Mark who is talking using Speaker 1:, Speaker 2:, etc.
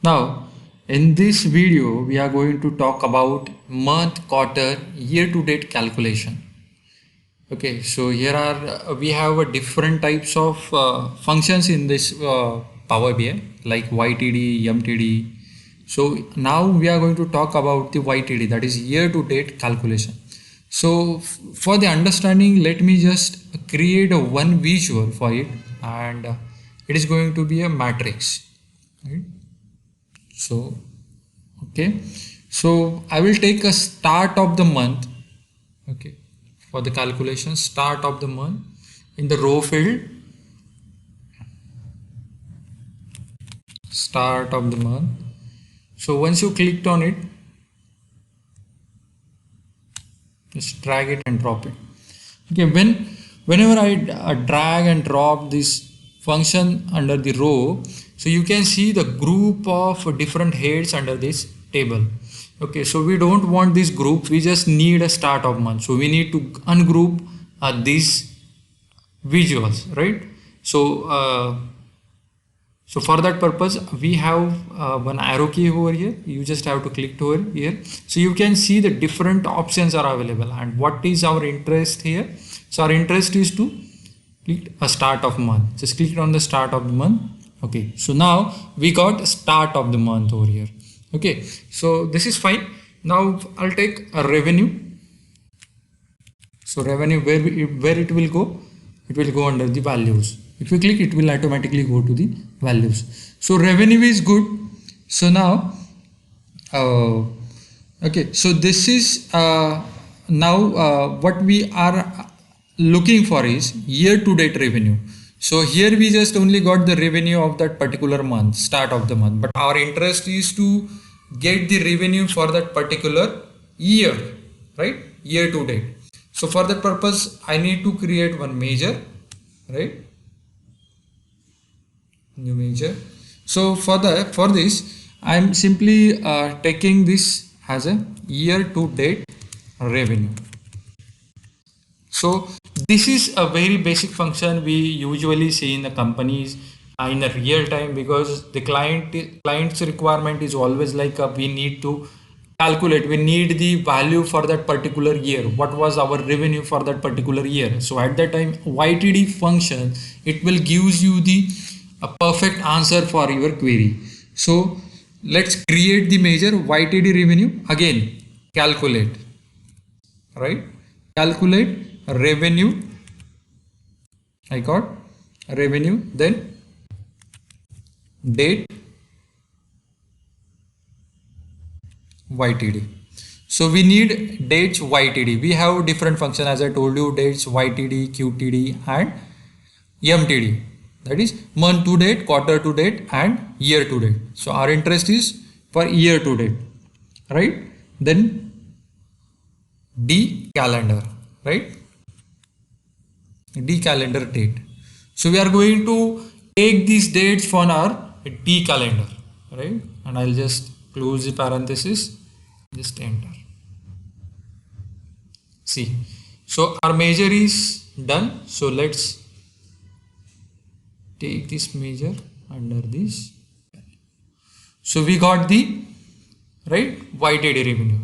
Speaker 1: Now, in this video, we are going to talk about month, quarter, year to date calculation. Okay, so here are we have different types of functions in this Power BI like YTD, MTD. So now we are going to talk about the YTD, that is year to date calculation. So for the understanding, let me just create a one visual for it, and it is going to be a matrix, right? So okay, so I will take a start of the month. Okay, for the calculation, start of the month in the row field, start of the month. So once you clicked on it, just drag it and drop it. Okay, whenever I drag and drop this function under the row, so you can see the group of different heads under this table. Okay, so we don't want this group, we just need a start of month, so we need to ungroup these visuals, right? So for that purpose we have one arrow key over here. You just have to click over here, so you can see the different options are available. And what is our interest here? So our interest is to click a start of month. Just click on the start of the month. Okay, so now we got start of the month over here. Okay, so this is fine. Now I'll take a revenue. So revenue, where it will go? It will go under the values. If you click, it will automatically go to the values. So revenue is good. So now okay, so this is now what we are looking for is year to date revenue. So here we just only got the revenue of that particular month, start of the month, but our interest is to get the revenue for that particular year, right? Year to date. So for that purpose I need to create one measure, right? New measure. So for this I am simply taking this as a year to date revenue. So this is a very basic function we usually see in the companies in a real time, because the client's requirement is always like we need to calculate, we need the value for that particular year, what was our revenue for that particular year. So at that time YTD function, it will gives you the a perfect answer for your query. So let's create the measure YTD revenue. Again, calculate, right? Calculate revenue. I got revenue, then date YTD. So we need dates YTD. We have different function, as I told you, dates YTD, QTD and MTD. That is month to date, quarter to date and year to date. So our interest is for year to date, right? Then D calendar, right? D calendar date. So we are going to take these dates for our D calendar, right? And I'll just close the parenthesis, just enter. See, so our measure is done. So let's take this measure under this. So we got the right YTD revenue.